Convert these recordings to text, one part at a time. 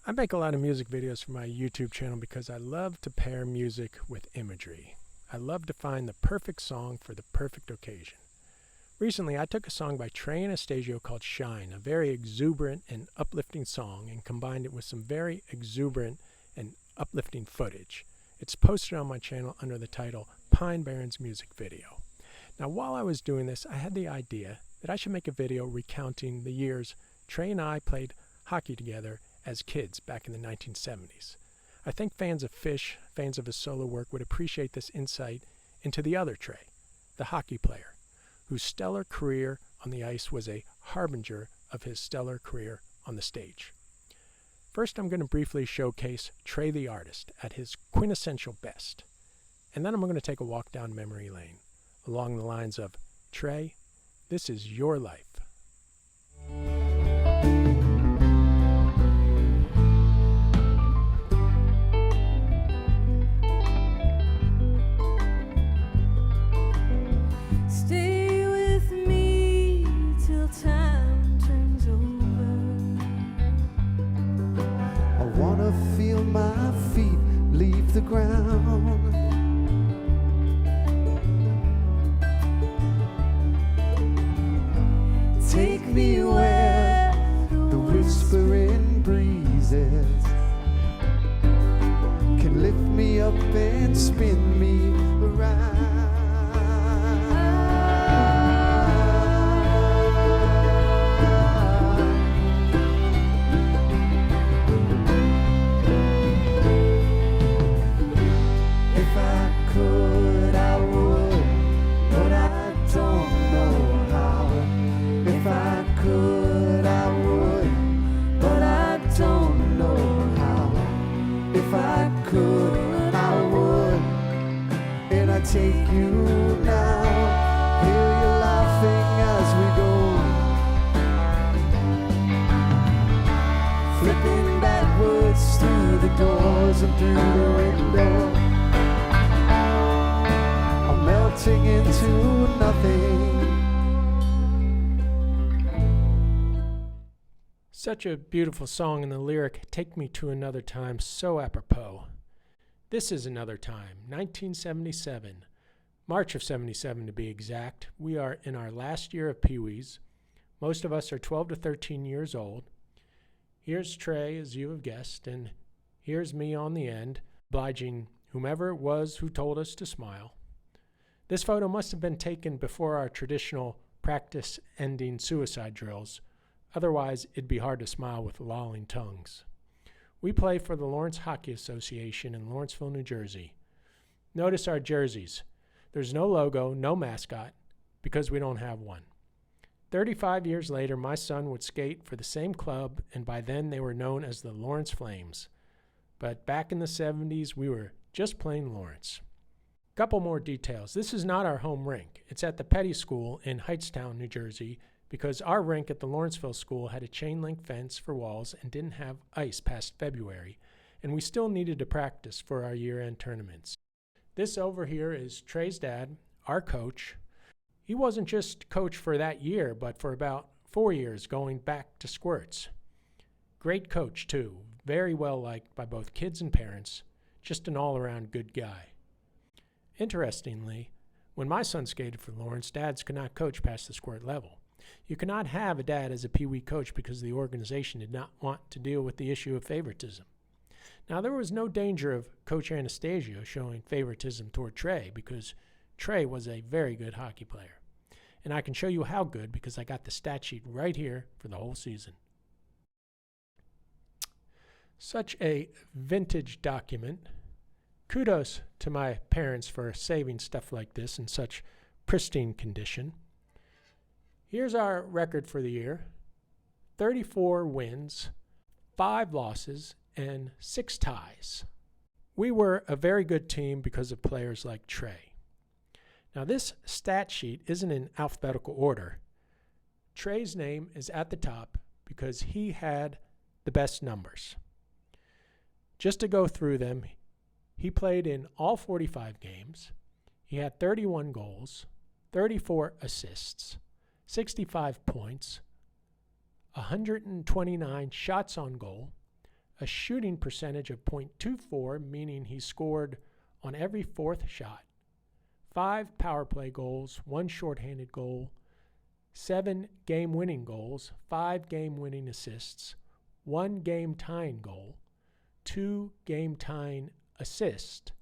I make a lot of music videos for my YouTube channel because I love to pair music with imagery. I love to find the perfect song for the perfect occasion. Recently, I took a song by Trey and Anastasio called Shine, a very exuberant and uplifting song, and combined it with some very exuberant and uplifting footage. It's posted on my channel under the title Pine Barrens Music Video. Now, while I was doing this, I had the idea that I should make a video recounting the years Trey and I played hockey together as kids back in the 1970s. I think fans of Phish, fans of his solo work, would appreciate this insight into the other Trey, the hockey player, whose stellar career on the ice was a harbinger of his stellar career on the stage. First, I'm going to briefly showcase Trey the artist at his quintessential best. And then I'm going to take a walk down memory lane along the lines of, Trey, this is your life. Stay with me till time turns over. I wanna feel my feet leave the ground. Take me where the whispering breezes can lift me up and spin me around. If I could, I would, but I don't know how. If I could, I would, but I don't know how. If I could, I would, and I take you now. Hear you laughing as we go, flipping backwards through the doors and through the window. I'm melting into nothing. Such a beautiful song, and the lyric, "Take me to another time," so apropos. This is another time, 1977, March of 77 to be exact. We are in our last year of Pee-wees. Most of us are 12 to 13 years old. Here's Trey, as you have guessed, and here's me on the end, obliging whomever it was who told us to smile. This photo must have been taken before our traditional practice-ending suicide drills. Otherwise, it'd be hard to smile with lolling tongues. We play for the Lawrence Hockey Association in Lawrenceville, New Jersey. Notice our jerseys. There's no logo, no mascot, because we don't have one. 35 years later, my son would skate for the same club, and by then they were known as the Lawrence Flames. But back in the 70s, we were just plain Lawrence. Couple more details. This is not our home rink. It's at the Petty School in Hightstown, New Jersey, because our rink at the Lawrenceville School had a chain link fence for walls and didn't have ice past February, and we still needed to practice for our year-end tournaments. This over here is Trey's dad, our coach. He wasn't just coach for that year, but for about 4 years going back to squirts. Great coach, too. Very well liked by both kids and parents. Just an all-around good guy. Interestingly, when my son skated for Lawrence, dads could not coach past the squirt level. You cannot have a dad as a Pee-wee coach because the organization did not want to deal with the issue of favoritism. Now, there was no danger of Coach Anastasio showing favoritism toward Trey because Trey was a very good hockey player. And I can show you how good because I got the stat sheet right here for the whole season. Such a vintage document. Kudos to my parents for saving stuff like this in such pristine condition. Here's our record for the year. 34 wins, 5 losses, and 6 ties. We were a very good team because of players like Trey. Now, this stat sheet isn't in alphabetical order. Trey's name is at the top because he had the best numbers. Just to go through them, he played in all 45 games. He had 31 goals, 34 assists, 65 points, 129 shots on goal, a shooting percentage of .24, meaning he scored on every fourth shot, 5 power play goals, 1 shorthanded goal, 7 game-winning goals, 5 game-winning assists, 1 game-tying goal, 2 game-tying assists,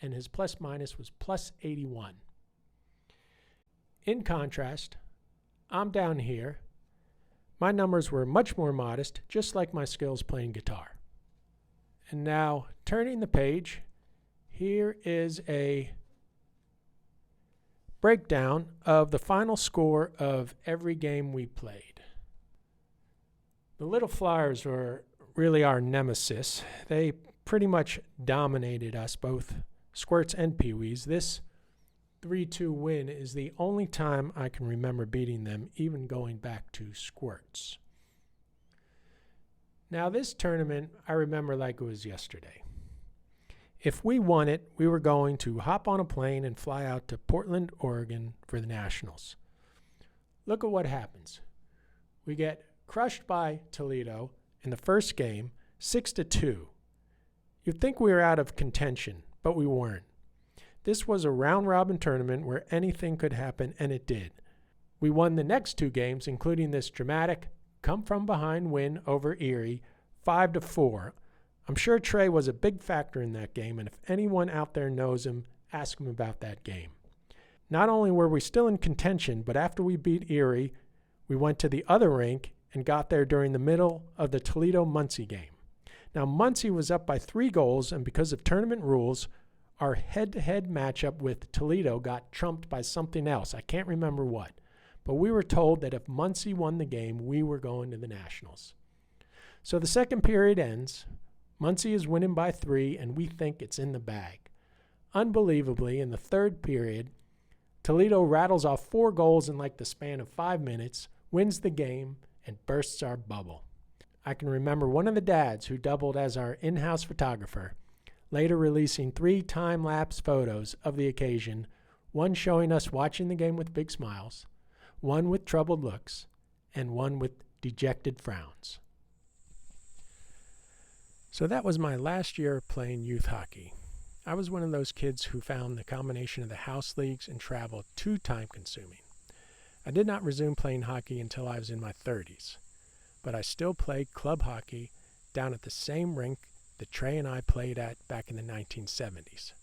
and his plus-minus was plus 81. In contrast, I'm down here. My numbers were much more modest, just like my skills playing guitar. And now, turning the page, here is a breakdown of the final score of every game we played. The Little Flyers were really our nemesis. They pretty much dominated us, both Squirts and Pee-wees. This 3-2 win is the only time I can remember beating them, even going back to Squirts. Now this tournament, I remember like it was yesterday. If we won it, we were going to hop on a plane and fly out to Portland, Oregon for the Nationals. Look at what happens. We get crushed by Toledo in the first game, 6-2. You'd think we were out of contention, but we weren't. This was a round-robin tournament where anything could happen, and it did. We won the next 2 games, including this dramatic come-from-behind win over Erie, 5-4. I'm sure Trey was a big factor in that game, and if anyone out there knows him, ask him about that game. Not only were we still in contention, but after we beat Erie, we went to the other rink and got there during the middle of the Toledo-Muncie game. Now, Muncie was up by 3 goals, and because of tournament rules, our head-to-head matchup with Toledo got trumped by something else. I can't remember what. But we were told that if Muncie won the game, we were going to the Nationals. So the second period ends. Muncie is winning by 3, and we think it's in the bag. Unbelievably, in the third period, Toledo rattles off 4 goals in like the span of 5 minutes, wins the game, and bursts our bubble. I can remember one of the dads who doubled as our in-house photographer, later releasing 3 time-lapse photos of the occasion, one showing us watching the game with big smiles, one with troubled looks, and one with dejected frowns. So that was my last year playing youth hockey. I was one of those kids who found the combination of the house leagues and travel too time-consuming. I did not resume playing hockey until I was in my 30s, but I still played club hockey down at the same rink that Trey and I played at back in the 1970s.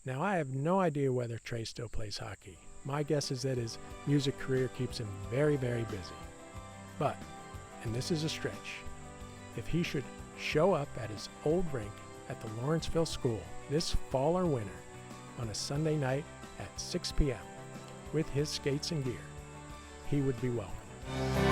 Now, I have no idea whether Trey still plays hockey. My guess is that his music career keeps him very, very busy. But, and this is a stretch, if he should show up at his old rink at the Lawrenceville School this fall or winter on a Sunday night at 6 p.m. with his skates and gear, he would be welcome.